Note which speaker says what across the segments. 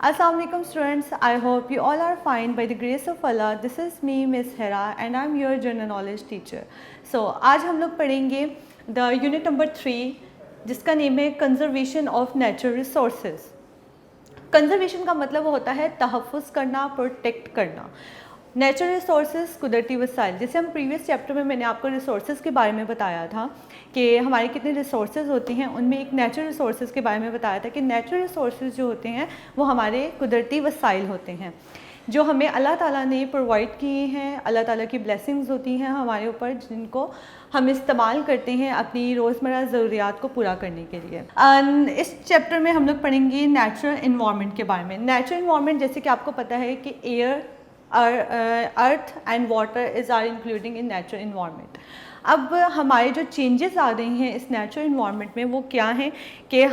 Speaker 1: Assalamu alaikum students, I hope you all are fine by the grace of Allah. This is me Miss Hera and I am your general knowledge teacher. So आज हम लोग पढ़ेंगे the unit number 3 जिसका name है conservation of natural resources. Conservation का मतलब होता है तहफ़्फ़ुज़ करना, प्रोटेक्ट करना। नेचुरल रिसोर्सेज कुदरती वसाइल, जैसे हम प्रीवियस चैप्टर में मैंने आपको रिसोर्सेज के बारे में बताया था कि हमारे कितने रिसोर्सेज होते हैं, उनमें एक नेचुरल रिसोर्सेज के बारे में बताया था कि नेचुरल रिसोर्सेज जो होते हैं वो हमारे कुदरती वसाइल होते हैं जो हमें अल्लाह ताला ने प्रोवाइड किए हैं। अल्लाह ताला की ब्लेसिंग्स होती हैं हमारे ऊपर जिनको हम इस्तेमाल करते हैं अपनी रोज़मर्रा ज़रूरियात को पूरा करने के लिए। इस चैप्टर में हम लोग पढ़ेंगे नेचुरल इन्वायरमेंट के बारे में। नेचुरल इन्वायरमेंट जैसे कि आपको पता है कि air, earth and water is are including in natural environment. अब हमारे जो चेंजेस आ रहे हैं इस नेचुरल इन्वायरमेंट में वो क्या हैं कि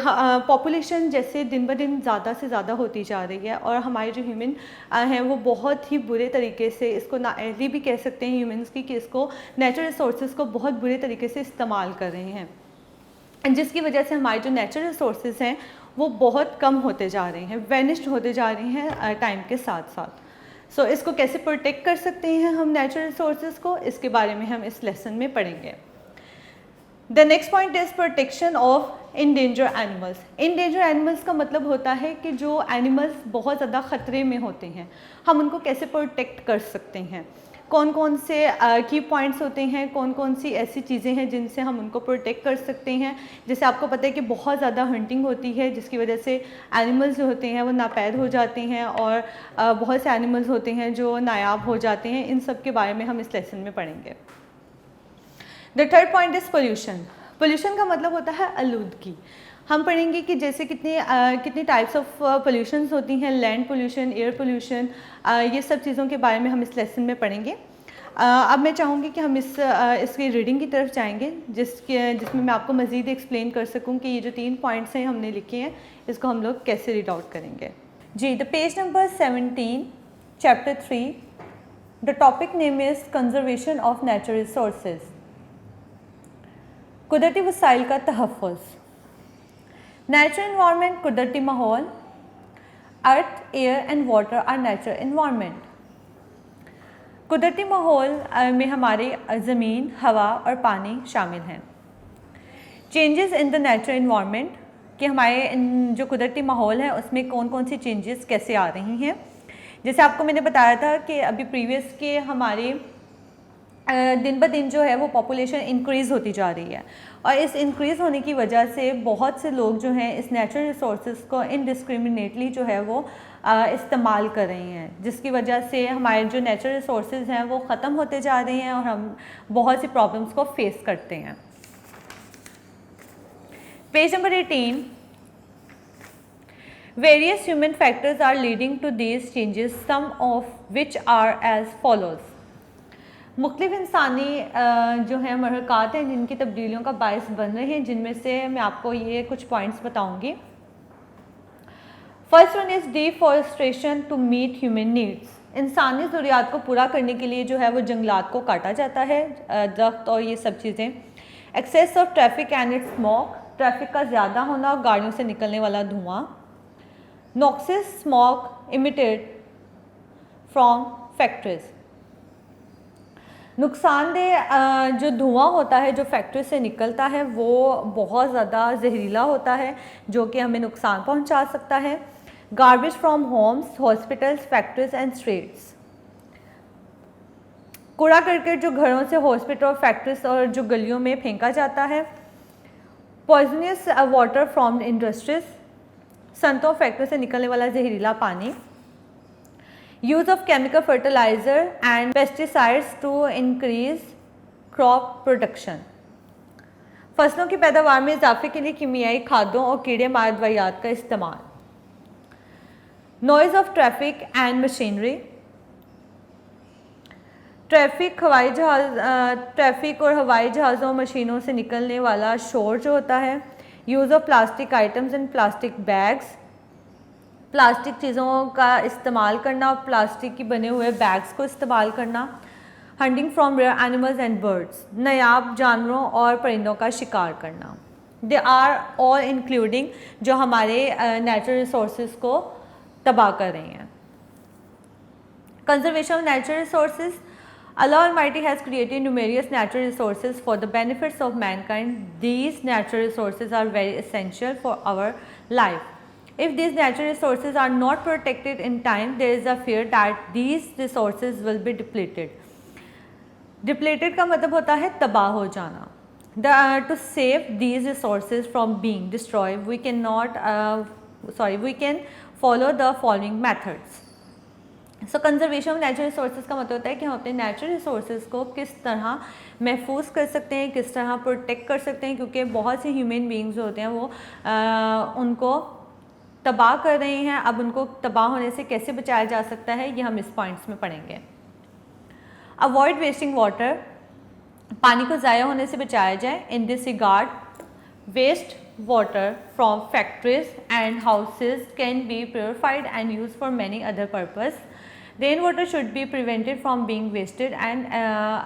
Speaker 1: पॉपुलेशन जैसे दिन ब दिन ज़्यादा से ज़्यादा होती जा रही है और हमारे जो ह्यूमन हैं वो बहुत ही बुरे तरीके से, इसको नाअहली भी कह सकते हैं ह्यूमंस की, कि इसको नेचुरल रिसोर्सेज को बहुत बुरे तरीके से इस्तेमाल कर रहे हैं, जिसकी वजह से हमारे जो नेचुरल रिसोर्सेज हैं वो बहुत कम होते जा रहे हैं, वेनिश्ड होते जा रहे हैं टाइम के साथ साथ। सो इसको कैसे प्रोटेक्ट कर सकते हैं हम नेचुरल रिसोर्सेज को, इसके बारे में हम इस लेसन में पढ़ेंगे। The next point is protection of endanger animals. Endanger animals का मतलब होता है कि जो एनिमल्स बहुत ज़्यादा ख़तरे में होते हैं हम उनको कैसे प्रोटेक्ट कर सकते हैं, कौन कौन से की पॉइंट्स होते हैं, कौन कौन सी ऐसी चीज़ें हैं जिनसे हम उनको प्रोटेक्ट कर सकते हैं। जैसे आपको पता है कि बहुत ज़्यादा हंटिंग होती है जिसकी वजह से एनिमल्स जो होते हैं वो नापैद हो जाते हैं और बहुत से एनिमल्स होते हैं जो नायाब हो जाते हैं। इन सब के बारे में हम इस लेसन में पढ़ेंगे। The third point is pollution. Pollution का मतलब होता है आलूदगी। हम पढ़ेंगे कि जैसे कितनी टाइप्स ऑफ पोल्यूशंस होती हैं, लैंड पोल्यूशन, एयर पोल्यूशन, ये सब चीज़ों के बारे में हम इस लेसन में पढ़ेंगे। अब मैं चाहूँगी कि हम इसकी रीडिंग की तरफ जाएंगे जिसमें मैं आपको मज़ीद एक्सप्लेन कर सकूँ कि ये जो 3 पॉइंट्स हैं हमने लिखे हैं इसको हम लोग कैसे रीड आउट करेंगे। जी, the page number 17 chapter 3, the topic name is conservation of natural resources. कुदरती वसाइल का तहफ़्फ़ुज़। नेचुरल इन्वायरमेंट कुदरती माहौल। Earth, air and water are natural environment. कुदरती माहौल में हमारे ज़मीन, हवा और पानी शामिल हैं। Changes in the natural environment, कि हमारे जो कुदरती माहौल है उसमें कौन कौन सी चेंजेस कैसे आ रही हैं। जैसे आपको मैंने बताया था कि अभी प्रीवियस के हमारे दिन ब दिन जो है वो पॉपुलेशन इंक्रीज़ होती जा रही है और इस इंक्रीज़ होने की वजह से बहुत से लोग जो हैं इस नेचुरल रिसोर्सेज को इनडिस्क्रिमिनेटली जो है वो इस्तेमाल कर रहे हैं, जिसकी वजह से हमारे जो नेचुरल रिसोर्सेज हैं वो ख़त्म होते जा रहे हैं और हम बहुत सी प्रॉब्लम्स को फेस करते हैं। Page number 18, various human factors are leading to these changes, some of which are as follows. मुख्तलिफ इंसानी जो है महरक़ात हैं जिनकी तब्दीलियों का बायस बन रहे हैं, जिनमें से मैं आपको ये कुछ पॉइंट्स बताऊंगी। First one is deforestation to meet human needs. इंसानी ज़रूरियात को पूरा करने के लिए जो है वो जंगलात को काटा जाता है, दरख्त और ये सब चीज़ें। Excess of traffic and its smoke, traffic का ज़्यादा होना और गाड़ियों से निकलने वाला धुआं। Noxious smoke emitted from factories, नुकसानदेह जो धुआं होता है जो फैक्ट्री से निकलता है वो बहुत ज़्यादा जहरीला होता है जो कि हमें नुकसान पहुंचा सकता है। Garbage from homes, hospitals, factories and streets, कूड़ा करकट जो घरों से हॉस्पिटल, फैक्ट्रीज और जो गलियों में फेंका जाता है। पॉइजनस वाटर फ्रॉम इंडस्ट्रीज, सनतों फैक्ट्री से निकलने वाला जहरीला पानी। Use of chemical fertiliser and pesticides to increase crop production, फसलों की पैदावार में इजाफे के लिए कीमियाई खादों और कीड़े मार दवाइयात का इस्तेमाल। Noise of traffic and machinery, traffic और हवाई जहाज़ों मशीनों से निकलने वाला शोर जो होता है। Use of plastic items and plastic bags, plastic चीज़ों का इस्तेमाल करना और प्लास्टिक की बने हुए बैग्स को इस्तेमाल करना। Hunting from rare animals and birds, नायाब जानवरों और परिंदों का शिकार करना। दे आर ऑल इंक्लूडिंग जो हमारे नेचुरल रिसोर्सेज को तबाह कर रही हैं। Conservation of natural resources, Allah Almighty has created numerous natural resources for the benefits of mankind. These natural resources are very essential for our life. If these natural resources are not protected in time, there is a fear that these resources will be depleted. Depleted का मतलब होता है तबाह हो जाना. To save these resources from being destroyed, we can follow the following methods. So conservation of natural resources का मतलब होता है कि हम अपने नेचुरल रिसोर्सेज को किस तरह महफूज कर सकते हैं, किस तरह प्रोटेक्ट कर सकते हैं, क्योंकि बहुत से ह्यूमन बीइंग्स होते हैं वो उनको तबाह कर रहे हैं. अब उनको तबाह होने से कैसे बचाया जा सकता है ये हम इस पॉइंट्स में पढ़ेंगे. अवॉइड वेस्टिंग वाटर, पानी को ज़ाया होने से बचाया जाए. In this regard, waste water from factories and houses can be purified and used for many other purposes. Rainwater should be prevented from being wasted and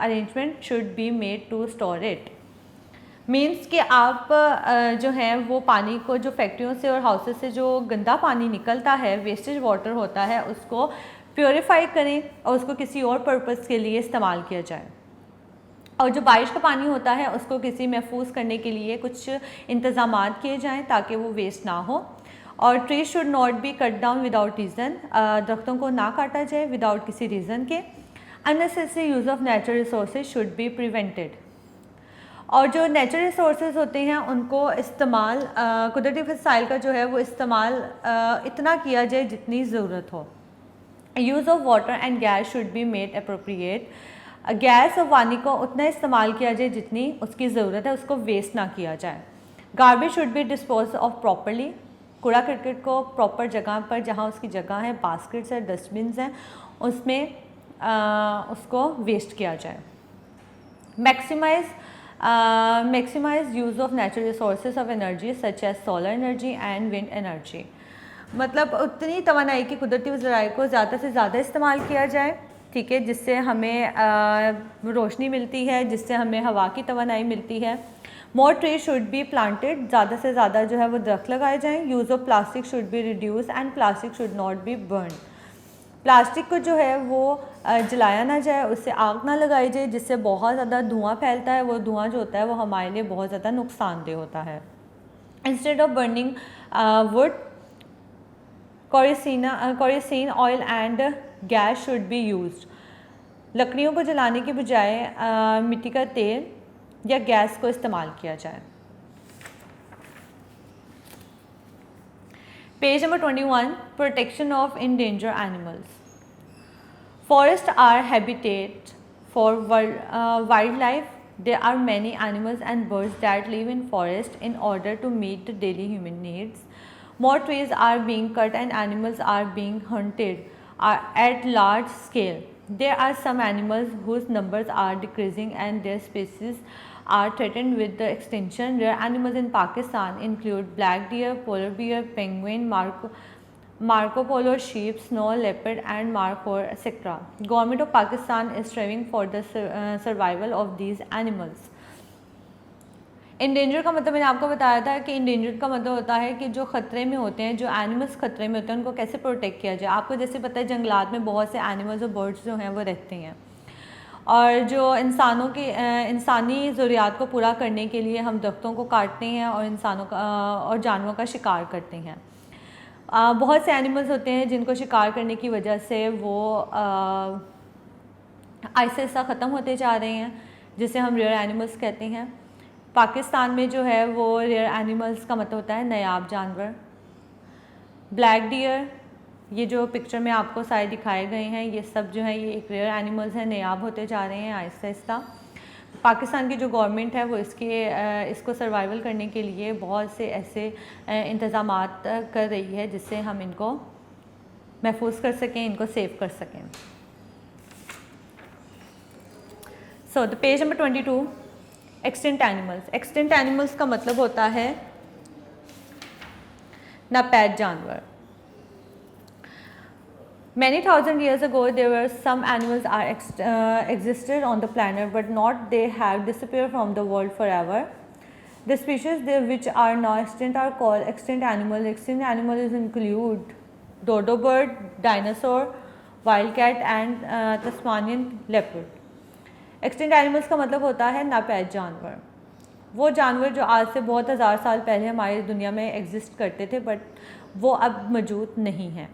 Speaker 1: arrangement should be made to store it. Means कि आप जो है वो पानी को जो फैक्ट्रियों से और हाउसेस से जो गंदा पानी निकलता है, वेस्टेज वाटर होता है, उसको प्योरीफाई करें और उसको किसी और पर्पज़ के लिए इस्तेमाल किया जाए. और जो बारिश का पानी होता है उसको किसी महफूज करने के लिए कुछ इंतज़ामात किए जाएं ताकि वो वेस्ट ना हो. और tree should not be cut down without reason, दरख्तों को ना काटा जाए विदाउट किसी रीज़न के. Unnecessary use of natural resources should be prevented. और जो नेचुरल रिसोर्सेज होते हैं उनको इस्तेमाल, कुदरती वसाइल का जो है वो इस्तेमाल इतना किया जाए जितनी ज़रूरत हो. Use of water and gas should be made appropriate. Gas और पानी को उतना इस्तेमाल किया जाए जितनी उसकी ज़रूरत है, उसको वेस्ट ना किया जाए. Garbage should be dispose of properly. कूड़ा करकट को प्रॉपर जगह पर, जहाँ उसकी जगह है, बास्केट्स है, डस्टबिन्स हैं, उसमें उसको वेस्ट किया जाए. Maximize use of natural resources of energy such as solar energy and wind energy. मतलब उतनी तवानाई की कुदरती ज़राए को ज़्यादा से ज़्यादा इस्तेमाल किया जाए, ठीक है, जिससे हमें रोशनी मिलती है, जिससे हमें हवा की तवानाई मिलती है. मोर ट्री शुड बी प्लांटेड, ज़्यादा से ज़्यादा जो है वो दरख्त लगाए जाएं. Use of plastic should be reduce and plastic should not B burn. Plastic को जो है वो जलाया ना जाए, उससे आग ना लगाई जाए, जिससे बहुत ज़्यादा धुआं फैलता है. वो धुआं जो होता है वो हमारे लिए बहुत ज़्यादा नुकसानदेह होता है. Instead of burning would, kerosene oil and gas should be used. लकड़ियों को जलाने के बजाय मिट्टी का तेल या गैस को इस्तेमाल किया जाए. Page number 21, protection of endangered animals. Forest are habitat for wild life. There are many animals and birds that live in forest in order to meet the daily human needs. More trees are being cut and animals are being hunted at large scale. There are some animals whose numbers are decreasing and their species are threatened with the extinction. Rare animals in Pakistan include black deer, polar bear, penguin, Marco Polo sheep, snow leopard and markhor, etc. Government of Pakistan is striving for the survival of these animals. Endanger का मतलब मैंने आपको बताया था कि endanger का मतलब होता है कि जो ख़तरे में होते हैं, जो एनिमल्स ख़तरे में होते हैं, उनको कैसे प्रोटेक्ट किया जाए. आपको जैसे पता है जंगलात में बहुत से एनिमल्स और बर्ड्स जो हैं वो रहते हैं, और जो इंसानों की इंसानी ज़रूरियात को पूरा करने के लिए हम दरख्तों को काटते हैं और इंसानों का और जानवरों का शिकार करते हैं. बहुत से एनिमल्स होते हैं जिनको शिकार करने की वजह से वो आहिस्ता आहिस्ता ख़त्म होते जा रहे हैं, जिसे हम रेयर एनिमल्स कहते हैं. पाकिस्तान में जो है वो रेयर एनिमल्स का मतलब होता है नायाब जानवर. ब्लैक डियर, ये जो पिक्चर में आपको सारे दिखाए गए हैं, ये सब जो है ये एक रेयर एनिमल्स हैं, नायाब होते जा रहे हैं आहिस्ता आहिस्ता. पाकिस्तान की जो गवर्नमेंट है वो इसको सर्वाइवल करने के लिए बहुत से ऐसे इंतज़ामात कर रही है जिससे हम इनको महफूज कर सकें, इनको सेव कर सकें. So the page number 22, extinct animals. Extinct animals का मतलब होता है नापैद जानवर. Many thousand years ago, there were some animals existed on the planet, but not they have disappeared from the world forever. The species which are now extinct are called extinct animals. Extinct animals include dodo bird, dinosaur, wild cat and Tasmanian leopard. Extinct animals का मतलब होता है नापैद जानवर, वो जानवर जो आज से बहुत हज़ार साल पहले हमारी दुनिया में एग्जिस्ट करते थे बट वो अब मौजूद नहीं हैं।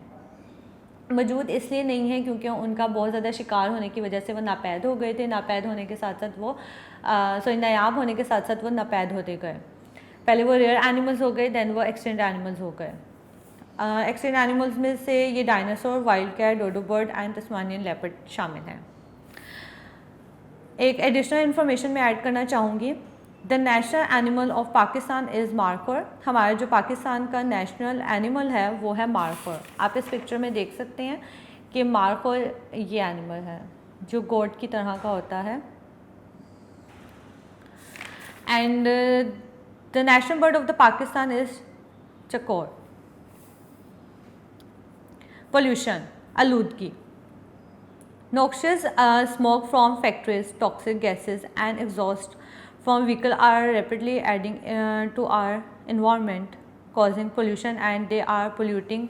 Speaker 1: मौजूद इसलिए नहीं है क्योंकि उनका बहुत ज़्यादा शिकार होने की वजह से वो नापैद हो गए थे। नापैद होने के साथ साथ वो नायाब होने के साथ साथ वो नापैद होते गए। पहले वो रेयर एनिमल्स हो गए, दैन वो एक्सटिंक्ट एनिमल्स हो गए। एक्सटिंक्ट एनिमल्स में से ये dinosaur, wild cat, dodo bird and Tasmanian leopard शामिल हैं। एक एडिशनल इन्फॉर्मेशन मैं ऐड करना चाहूँगी। The national animal of Pakistan is markhor. हमारा जो पाकिस्तान का नेशनल एनिमल है वो है मार्खोर। आप इस पिक्चर में देख सकते हैं कि मार्खोर ये एनिमल है जो गोट की तरह का होता है। And the national bird of the Pakistan is चकोर। पोल्यूशन, आलूदगी। Noxious smoke from factories, toxic gases and exhaust from vehicles are rapidly adding to our environment, causing pollution, and they are polluting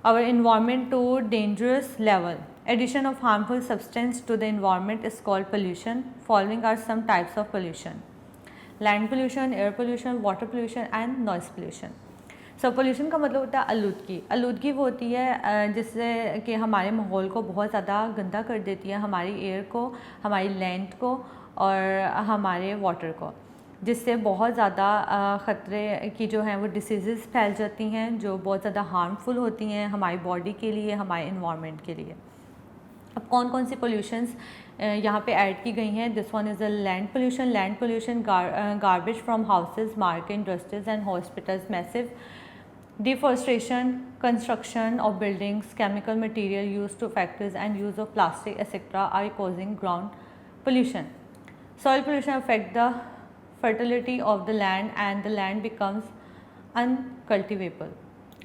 Speaker 1: our environment to dangerous level. Addition of harmful substance to the environment is called pollution. Following are some types of pollution: land pollution, air pollution, water pollution and noise pollution. Pollution का मतलब होता है आलूदगी। आलूदगी वो होती है जिससे कि हमारे माहौल को बहुत ज़्यादा गंदा कर देती है, हमारी एयर को, हमारी लैंड को और हमारे वाटर को, जिससे बहुत ज़्यादा ख़तरे की जो हैं वो डिसीज़ फैल जाती हैं जो बहुत ज़्यादा हार्मफुल होती हैं हमारी बॉडी के लिए, हमारे इन्वायरमेंट के लिए। अब कौन कौन सी पोल्यूशंस यहाँ पे ऐड की गई हैं? This one is a land pollution. Land pollution, garbage from houses, market, industries and hospitals, massive deforestation, construction of buildings, chemical material used to factories and use of plastic etc. are causing ground pollution. Soil pollution affect the fertility of the land and the land becomes uncultivable.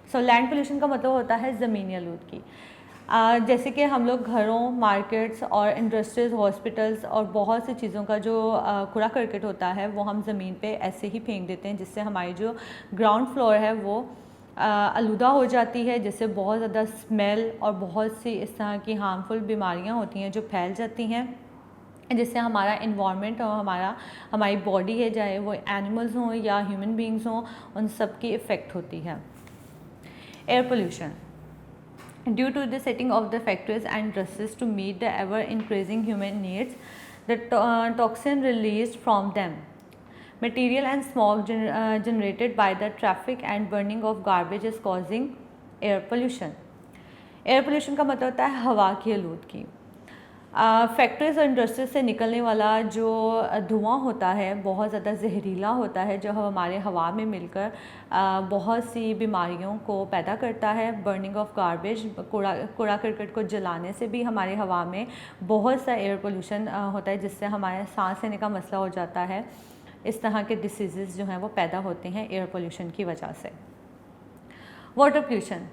Speaker 1: So land pollution का मतलब होता है ज़मीनी आलूदगी। जैसे कि हम लोग घरों, मार्केट्स और इंडस्ट्रीज़, हॉस्पिटल्स और बहुत सी चीज़ों का जो कूड़ा करकट होता है वो हम ज़मीन पे ऐसे ही फेंक देते हैं, जिससे हमारी जो ग्राउंड फ्लोर है वो आलूदा हो जाती है, जिससे बहुत ज़्यादा स्मेल और बहुत सी इस तरह की हार्मफुल बीमारियां होती हैं जो फैल जाती हैं, जिससे हमारा इन्वायरमेंट और हमारी बॉडी है, चाहे वो एनिमल्स हों या ह्यूमन बींग्स हों, उन सब की इफ़ेक्ट होती है। Air pollution, due to the setting of the factories and industries to meet the ever increasing human needs, the toxin released from them, material and smoke generated by the traffic and burning of garbage is causing air pollution. Air pollution का मतलब होता है हवा की आलूदगी। Factories और industries से निकलने वाला जो धुआं होता है बहुत ज़्यादा जहरीला होता है, जो हमारे हवा में मिलकर बहुत सी बीमारियों को पैदा करता है। बर्निंग ऑफ गार्बेज, कूड़ा करकट को जलाने से भी हमारे हवा में बहुत सा एयर पोल्यूशन होता है, जिससे हमारे सांस लेने का मसला हो जाता है। इस तरह के डिसीज़ जो हैं वो पैदा होते हैं एयर पोल्यूशन की वजह से। Water pollution,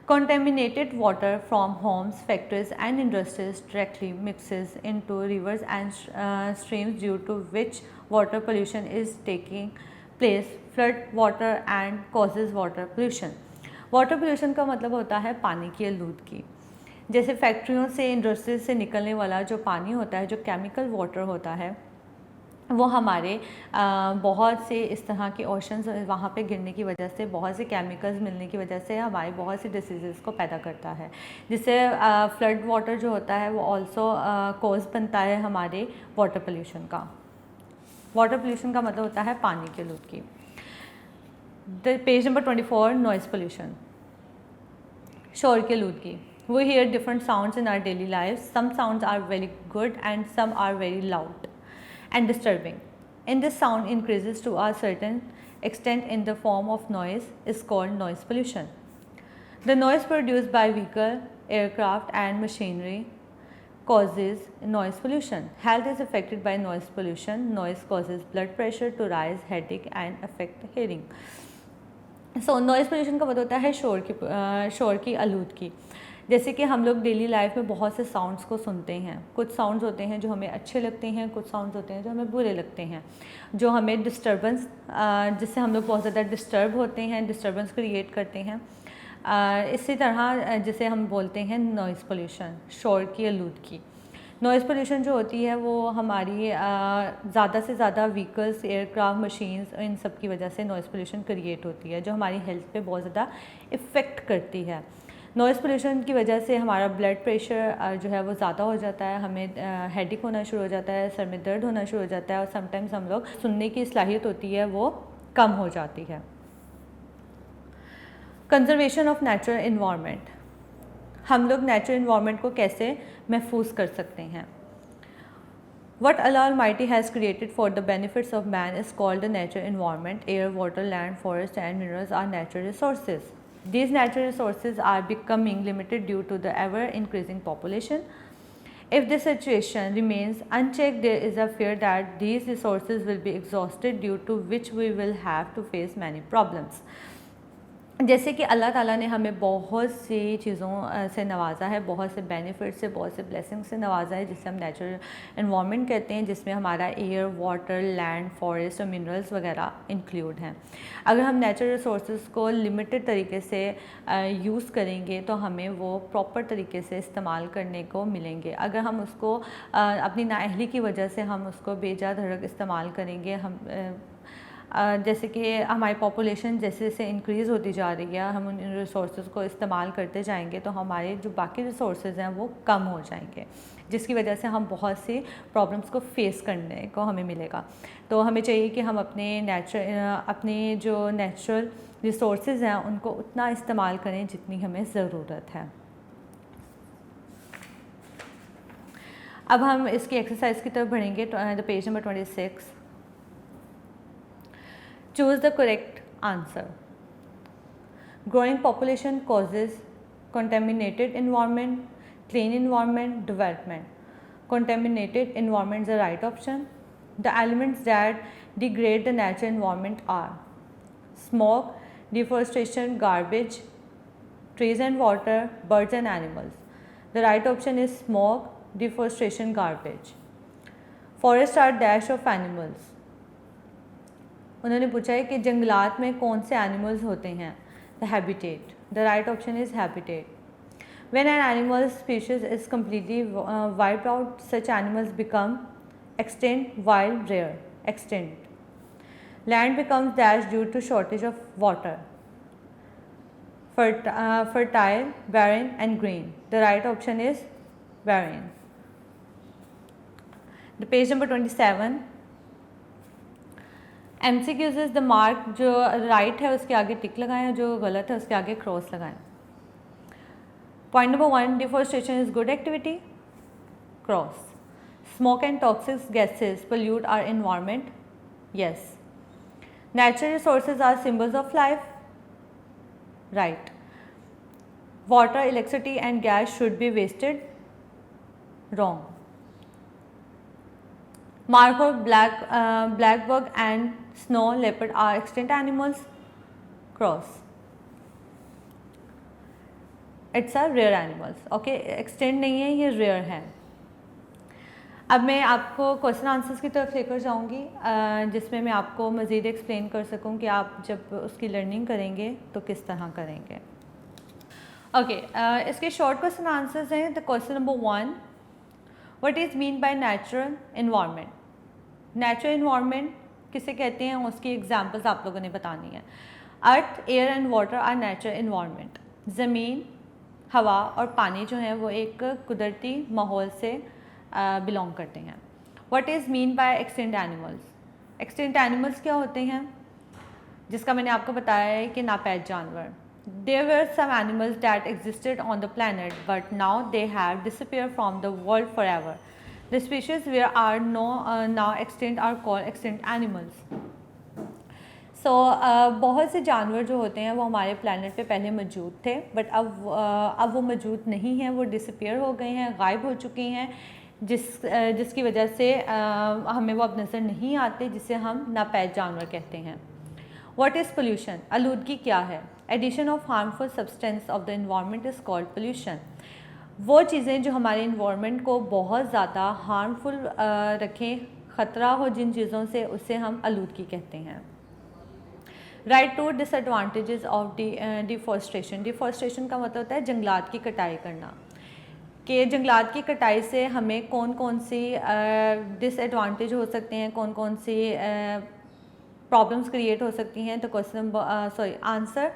Speaker 1: contaminated water from homes, factories and industries directly mixes into rivers and streams, due to which water pollution is taking place, flood water and causes water pollution. Water pollution का मतलब होता है पानी की आलूदगी। जैसे फैक्ट्रियों से, इंडस्ट्रीज से निकलने वाला जो पानी होता है, जो केमिकल वाटर होता है, वो हमारे बहुत से इस तरह के ओशंस वहाँ पे गिरने की वजह से, बहुत से केमिकल्स मिलने की वजह से हमारे बहुत से डिसीज़ को पैदा करता है, जिससे फ्लड वाटर जो होता है वो ऑल्सो कॉज बनता है हमारे वाटर पोल्यूशन का। वाटर पोल्यूशन का मतलब होता है पानी की आलूदगी। पेज नंबर 24, नॉइज़ पोल्यूशन, शोर की आलूदगी। We hear different sounds in our daily lives. Some sounds are very good and some are very loud and disturbing. And this sound increases to a certain extent in the form of noise is called noise pollution. The noise produced by vehicle, aircraft and machinery causes noise pollution. Health is affected by noise pollution. Noise causes blood pressure to rise, headache and affect hearing. So noise pollution का मतलब होता है शोर की आलूदगी। जैसे कि हम लोग डेली लाइफ में बहुत से साउंड्स को सुनते हैं। कुछ साउंड्स होते हैं जो हमें अच्छे लगते हैं, कुछ साउंड्स होते हैं जो हमें बुरे लगते हैं, जो हमें डिस्टर्बेंस, जिससे हम लोग बहुत ज़्यादा डिस्टर्ब होते हैं, डिस्टर्बेंस क्रिएट करते हैं। इसी तरह जिसे हम बोलते हैं नॉइज़ पोल्यूशन, शोर की आलूदगी। नॉइज़ पोल्यूशन जो होती है वो हमारी ज़्यादा से ज़्यादा व्हीकल्स, एयरक्राफ्ट, मशीन्स, इन सब की वजह से नॉइज़ पोल्यूशन क्रिएट होती है, जो हमारी हेल्थ पे बहुत ज़्यादा इफ़ेक्ट करती है। नॉइज़ पोल्यूशन की वजह से हमारा ब्लड प्रेशर जो है वो ज़्यादा हो जाता है, हमें हेडेक होना शुरू हो जाता है, सर में दर्द होना शुरू हो जाता है, और समटाइम्स हम लोग सुनने की सलाहियत होती है वो कम हो जाती है। कंजर्वेशन ऑफ नेचुरल इन्वायरमेंट, हम लोग नेचुरल इन्वायरमेंट को कैसे महफूज कर सकते हैं। What Allah Almighty has created for the benefits of man is called the natural environment. Air, water, land, forest and minerals are natural resources. These natural resources are becoming limited due to the ever increasing population. If this situation remains unchecked, there is a fear that these resources will be exhausted, due to which we will have to face many problems. जैसे कि अल्लाह ताला ने हमें बहुत सी चीज़ों से नवाजा है, बहुत से बेनिफिट से, बहुत से ब्लेसिंग से नवाजा है, जिसे हम नेचुरल एनवायरनमेंट कहते हैं, जिसमें हमारा एयर, वाटर, लैंड, फॉरेस्ट और मिनरल्स वगैरह इंक्लूड हैं। अगर हम नेचुरल रिसोर्स को लिमिटेड तरीके से यूज़ करेंगे तो हमें वो प्रॉपर तरीके से इस्तेमाल करने को मिलेंगे। अगर हम उसको अपनी नाअहली की वजह से हम उसको बेजा धड़क इस्तेमाल करेंगे, हम जैसे कि हमारी पॉपुलेशन जैसे जैसे इंक्रीज़ होती जा रही है, हम उन रिसोर्स को इस्तेमाल करते जाएंगे तो हमारे जो बाकी रिसोर्स हैं वो कम हो जाएंगे, जिसकी वजह से हम बहुत सी प्रॉब्लम्स को फेस करने को हमें मिलेगा। तो हमें चाहिए कि हम अपने जो नेचुरल रिसोर्स हैं उनको उतना इस्तेमाल करें जितनी हमें ज़रूरत है। अब हम इसकी एक्सरसाइज की तरफ बढ़ेंगे। The page number 26। Choose the correct answer. Growing population causes contaminated environment, clean environment, development. Contaminated environment is the right option. The elements that degrade the natural environment are smoke, deforestation, garbage, trees and water, birds and animals. The right option is smoke, deforestation, garbage. Forests are dash of animals. उन्होंने पूछा है कि जंगलात में कौन से animals होते हैं। The habitat, the right option is habitat. When an animal species is completely wiped out, such animals become extinct, wild, rare, extinct. Land becomes dash due to shortage of water, fertile, barren and green. The right option is barren. The page number 27. MCQs is the mark, जो right है उसके आगे टिक लगाएं, जो गलत है उसके आगे क्रॉस लगाएं। Point number 1, deforestation is good activity, cross. Smoke and toxic gases pollute our environment, yes. Natural resources are symbols of life, right. Water, electricity and gas should be wasted, wrong. Markhor, blackbug and snow leopard are extinct animals, cross. It's a rare animals, okay, extinct नहीं है, ये rare है। अब मैं आपको question answers की तरफ लेकर जाऊंगी, जिसमें मैं आपको मज़ीद एक्सप्लेन कर सकूं कि आप जब उसकी लर्निंग करेंगे तो किस तरह करेंगे। ओके, इसके शॉर्ट क्वेश्चन आंसर्स हैं। The question number 1, what is mean by natural environment. Natural environment किसे कहते हैं, उसकी एग्जांपल्स आप लोगों ने बतानी है। Earth, air and water are natural environment. ज़मीन, हवा और पानी जो है वो एक कुदरती माहौल से बिलोंग करते हैं। What is mean by extinct animals. Extinct animals क्या होते हैं, जिसका मैंने आपको बताया है कि नापैद जानवर। There were some animals that existed on the planet, but now they have disappeared from the world forever. The species where are now extinct are called extinct animals. So बहुत से जानवर जो होते हैं वो हमारे planet पे पहले मौजूद थे, बट अब वो मौजूद नहीं हैं, वो डिसअपियर हो गए हैं, गायब हो चुके हैं, जिसकी वजह से हमें वो अब नज़र नहीं आते, जिसे हम नापैद जानवर कहते हैं। What is pollution? आलूदगी क्या है? Addition of harmful substance of the environment is called pollution. वो चीज़ें जो हमारे environment को बहुत ज़्यादा harmful रखें, ख़तरा हो जिन चीज़ों से, उससे हम आलूदगी कहते हैं। Write two disadvantages of deforestation. Deforestation का मतलब होता है जंगलात की कटाई करना, कि जंगलात की कटाई से हमें कौन कौन सी डिसएडवांटेज हो सकते हैं, कौन कौन सी प्रॉब्लम्स क्रिएट हो सकती हैं। तो answer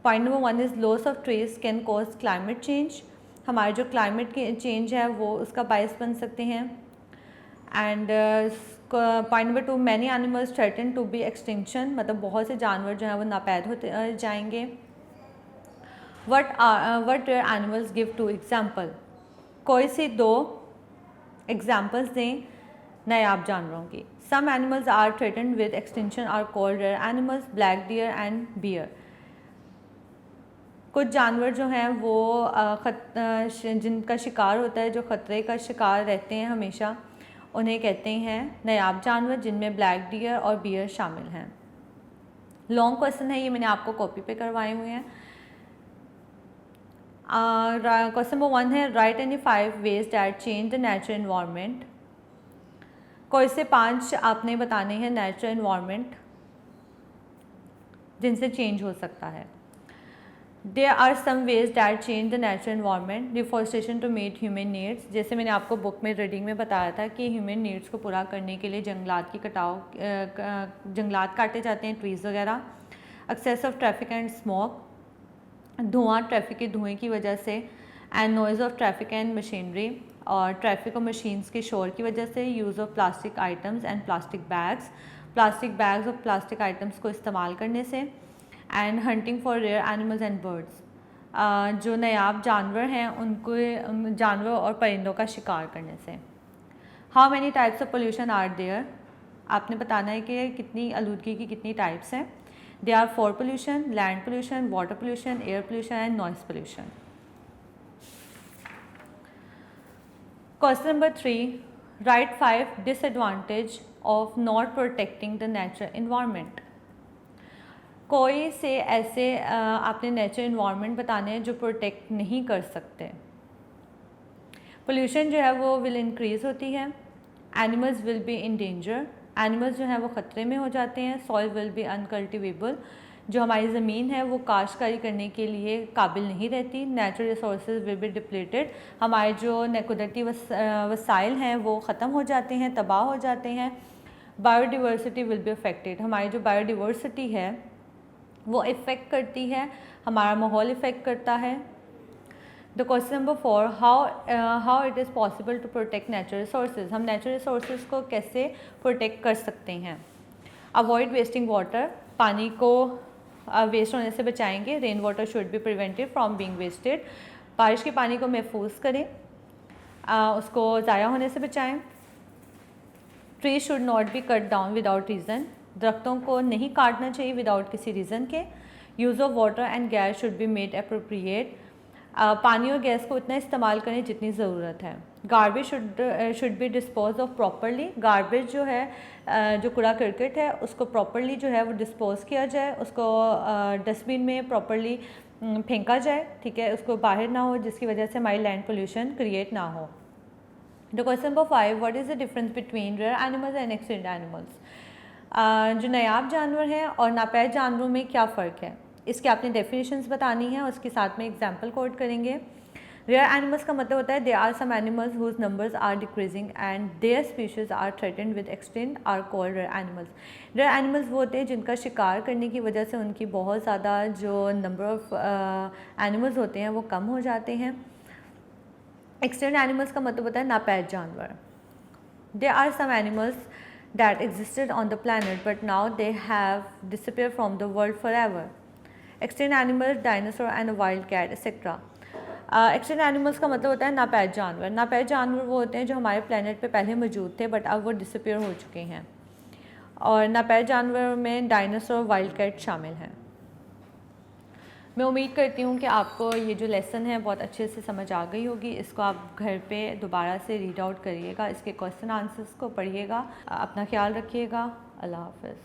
Speaker 1: point number 1 is loss of trees can cause climate change. हमारे जो क्लाइमेट चेंज है वो उसका बायस बन सकते हैं। And point number 2, many animals threaten to be extinction, मतलब बहुत से जानवर जो हैं वो नापैद होते जाएंगे। What animals give to example, कोई सी 2 एग्जाम्पल्स दें नायाब जानवरों की। Some animals are threatened with extinction are called rare animals, black deer and bear. कुछ जानवर जो हैं वो जिनका शिकार होता है, जो ख़तरे का शिकार रहते हैं हमेशा, उन्हें कहते हैं नायाब जानवर, जिनमें ब्लैक डियर और बियर शामिल हैं। लॉन्ग क्वेश्चन है ये, मैंने आपको कॉपी पे करवाए हुए हैं। क्वेश्चन नंबर 1 है right any 5 ways that change the natural environment. कोई से 5 आपने बताने हैं नेचुरल इन्वायरमेंट जिनसे चेंज हो सकता है। There are some ways that change the natural environment, deforestation to meet human needs। जैसे मैंने आपको बुक में रीडिंग में बताया था कि ह्यूमन नीड्स को पूरा करने के लिए जंगलात काटे जाते हैं, ट्रीज़ वगैरह। Excess of traffic and smoke, धुआं, ट्रैफिक के धुएँ की वजह से। And noise of traffic and machinery, और ट्रैफिक और मशीन्स के शोर की वजह से। Use of plastic items and plastic bags और प्लास्टिक आइटम्स को इस्तेमाल करने से। And hunting for rare animals and birds, जो नायाब जानवर हैं उनको जानवर और परिंदों का शिकार करने से। How many types of pollution are there, आपने बताना है कि कितनी आलूदगी की कितनी टाइप्स हैं। They are 4 pollution, land pollution, water pollution, air pollution and noise pollution. Question number 3, write 5 disadvantage of not protecting the natural environment. कोई से ऐसे आपने नेचुरल इन्वायरमेंट बताने हैं जो प्रोटेक्ट नहीं कर सकते। पोल्यूशन जो है वो विल इंक्रीज़ होती है। Animals will be in danger, animals जो हैं वो ख़तरे में हो जाते हैं। सॉइल विल बी अनकल्टिवेबल, जो हमारी ज़मीन है वो काश्तकारी करने के लिए काबिल नहीं रहती। Natural resources will be depleted, हमारे जो कुदरती वसाइल हैं वो ख़त्म हो जाते हैं, तबाह हो जाते हैं। बायोडिवर्सिटी विल बी अफेक्टेड, हमारी जो बायोडिवर्सिटी है वो इफ़ेक्ट करती है, हमारा माहौल इफ़ेक्ट करता है। The question number 4, how it is possible to protect natural resources, हम नेचुरल रिसोर्सेज को कैसे प्रोटेक्ट कर सकते हैं। अवॉइड वेस्टिंग वाटर, पानी को वेस्ट होने से बचाएंगे। Rain water should be prevented from being wasted, बारिश के पानी को महफूज करें, उसको ज़ाया होने से बचाएं। Tree should not be cut down without reason, दरख्तों को नहीं काटना चाहिए विदाउट किसी रीज़न के। Use of water and gas should be made appropriate, पानी और गैस को इतना इस्तेमाल करें जितनी ज़रूरत है। Garbage should be dispose of properly, garbage जो है जो कूड़ा करकट है उसको प्रॉपरली जो है वो डिस्पोज किया जाए, उसको डस्टबिन में प्रॉपरली फेंका जाए, ठीक है, उसको बाहर ना हो जिसकी वजह से हमारी लैंड पोल्यूशन क्रिएट ना हो। The question number 5, what is the difference between rare animals and extinct animals. जो नायाब जानवर हैं और नापैद जानवरों में क्या फ़र्क है, इसके आपने डेफिनेशंस बतानी है, उसके साथ में एग्जांपल कोट करेंगे। रेयर एनिमल्स का मतलब होता है they are some animals whose numbers are decreasing and their species are threatened with extinct are called rare animals. Rare animals वो होते हैं जिनका शिकार करने की वजह से उनकी बहुत ज़्यादा जो नंबर ऑफ एनिमल्स होते हैं वो कम हो जाते हैं। एक्सटिंक्ट एनिमल्स का मतलब होता है नापैद जानवर। They are some animals that existed on the planet but now they have disappeared from the world forever. Extinct animals, dinosaur and a wild cat etc. Extinct animals का मतलब होता है नापैद जानवर। नापैद जानवर वो होते हैं जो हमारे प्लेनेट पे पहले मौजूद थे बट अब वो डिसअपीयर हो चुके हैं, और नापैद जानवर में डायनासोर, वाइल्ड कैट शामिल हैं। मैं उम्मीद करती हूँ कि आपको ये जो लेसन है बहुत अच्छे से समझ आ गई होगी। इसको आप घर पे दोबारा से रीड आउट करिएगा, इसके क्वेश्चन आंसर्स को पढ़िएगा। अपना ख्याल रखिएगा। अल्लाह हाफ़िज़।